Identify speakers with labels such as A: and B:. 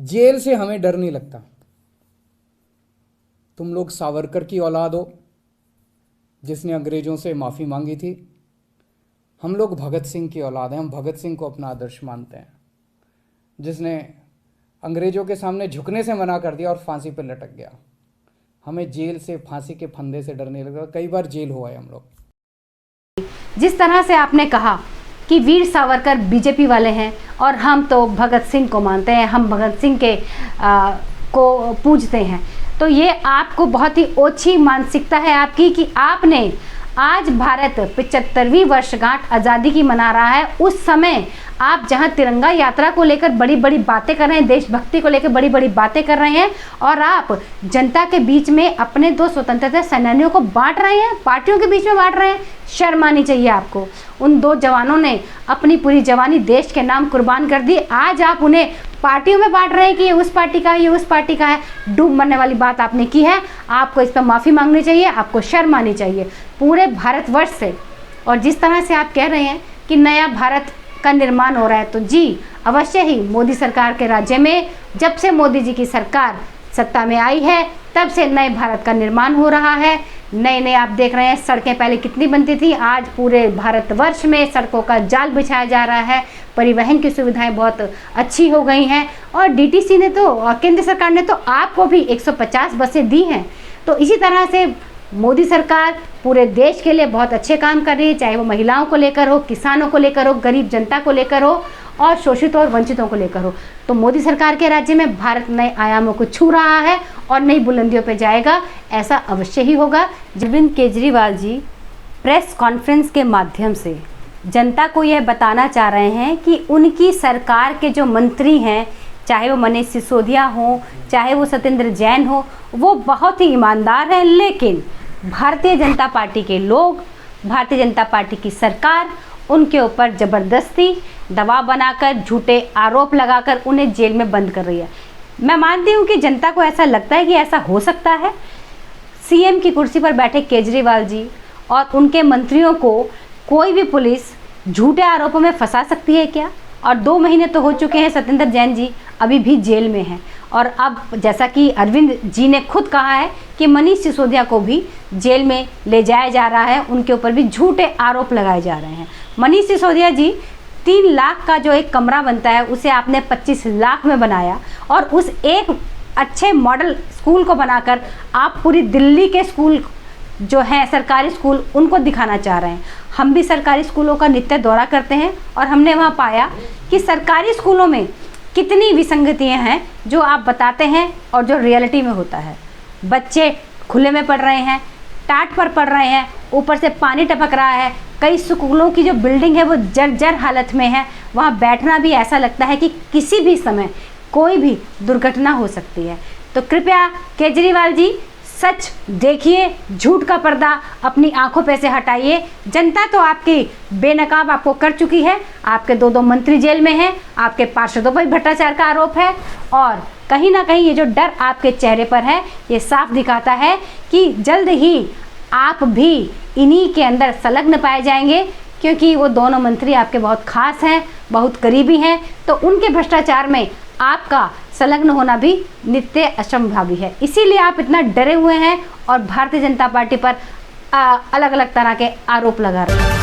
A: Jail से हमें डर नहीं लगता। तुम लोग सावरकर की औलाद हो, जिसने अंग्रेजों से माफ़ी मांगी थी। हम लोग भगत सिंह की औलाद हैं। हम भगत सिंह को अपना आदर्श मानते हैं, जिसने अंग्रेजों के सामने झुकने से मना कर दिया और फांसी पर लटक गया। हमें जेल से, फांसी के फंदे से डर नहीं लगता। कई बार जेल हुआ है हम लोग।
B: जिस तरह से आपने कहा कि वीर सावरकर बीजेपी वाले हैं और हम तो भगत सिंह को मानते हैं, हम भगत सिंह के को पूजते हैं, तो ये आपको बहुत ही ओछी मानसिकता है आपकी कि आपने आज भारत 75वीं वर्षगांठ आज़ादी की मना रहा है। उस समय आप जहां तिरंगा यात्रा को लेकर बड़ी बड़ी बातें कर रहे हैं, देशभक्ति को लेकर बड़ी बड़ी बातें कर रहे हैं, और आप जनता के बीच में अपने दो स्वतंत्रता सेनानियों को बांट रहे हैं, पार्टियों के बीच में बांट रहे हैं। शर्म आनी चाहिए आपको। उन दो जवानों ने अपनी पूरी जवानी देश के नाम कुर्बान कर दी। आज आप उन्हें पार्टियों में बांट रहे हैं कि ये उस पार्टी का है, ये उस पार्टी का है। डूब मरने वाली बात आपने की है। आपको इस पर माफ़ी मांगनी चाहिए, आपको शर्म आनी चाहिए पूरे भारतवर्ष से। और जिस तरह से आप कह रहे हैं कि नया भारत का निर्माण हो रहा है, तो जी अवश्य ही मोदी सरकार के राज्य में जब से मोदी जी की सरकार सत्ता में आई है तब से नए भारत का निर्माण हो रहा है। नए नए आप देख रहे हैं सड़कें पहले कितनी बनती थी, आज पूरे भारतवर्ष में सड़कों का जाल बिछाया जा रहा है। परिवहन की सुविधाएं बहुत अच्छी हो गई हैं और डीटीसी ने तो, केंद्र सरकार ने तो आपको भी 150 बसें दी हैं। तो इसी तरह से मोदी सरकार पूरे देश के लिए बहुत अच्छे काम कर रही है, चाहे वो महिलाओं को लेकर हो, किसानों को लेकर हो, गरीब जनता को लेकर हो और शोषित और वंचितों को लेकर हो। तो मोदी सरकार के राज्य में भारत नए आयामों को छू रहा है और नई बुलंदियों पर जाएगा, ऐसा अवश्य ही होगा। अरविंद केजरीवाल जी प्रेस कॉन्फ्रेंस के माध्यम से जनता को यह बताना चाह रहे हैं कि उनकी सरकार के जो मंत्री हैं, चाहे वो मनीष सिसोदिया हो, चाहे वो सत्येंद्र जैन हो, वो बहुत ही ईमानदार हैं, लेकिन भारतीय जनता पार्टी के लोग, भारतीय जनता पार्टी की सरकार उनके ऊपर ज़बरदस्ती दबाव बनाकर, झूठे आरोप लगाकर उन्हें जेल में बंद कर रही है। मैं मानती हूँ कि जनता को ऐसा लगता है कि ऐसा हो सकता है। सीएम की कुर्सी पर बैठे केजरीवाल जी और उनके मंत्रियों को कोई भी पुलिस झूठे आरोपों में फंसा सकती है क्या? और 2 महीने तो हो चुके हैं, सत्येंद्र जैन जी अभी भी जेल में हैं। और अब जैसा कि अरविंद जी ने खुद कहा है कि मनीष सिसोदिया को भी जेल में ले जाया जा रहा है, उनके ऊपर भी झूठे आरोप लगाए जा रहे हैं। मनीष सिसोदिया जी 3 लाख का जो एक कमरा बनता है उसे आपने 25 लाख में बनाया और उस एक अच्छे मॉडल स्कूल को बनाकर आप पूरी दिल्ली के स्कूल जो हैं सरकारी स्कूल उनको दिखाना चाह रहे हैं। हम भी सरकारी स्कूलों का नित्य दौरा करते हैं और हमने वहाँ पाया कि सरकारी स्कूलों में कितनी विसंगतियाँ हैं जो आप बताते हैं और जो रियलिटी में होता है। बच्चे खुले में पढ़ रहे हैं, टाट पर पढ़ रहे हैं, ऊपर से पानी टपक रहा है। कई स्कूलों की जो बिल्डिंग है वो जर्जर हालत में है। वहाँ बैठना भी ऐसा लगता है कि किसी भी समय कोई भी दुर्घटना हो सकती है। तो कृपया केजरीवाल जी सच देखिए, झूठ का पर्दा अपनी आंखों पे से हटाइए। जनता तो आपकी बेनकाब आपको कर चुकी है। आपके 2 मंत्री जेल में हैं, आपके पार्षदों पर भ्रष्टाचार का आरोप है और कहीं ना कहीं ये जो डर आपके चेहरे पर है ये साफ दिखाता है कि जल्द ही आप भी इन्हीं के अंदर संलग्न पाए जाएंगे, क्योंकि वो दोनों मंत्री आपके बहुत खास हैं, बहुत करीबी हैं। तो उनके भ्रष्टाचार में आपका संलग्न होना भी नित्य असंभावी है। इसीलिए आप इतना डरे हुए हैं और भारतीय जनता पार्टी पर अलग अलग तरह के आरोप लगा रहे हैं।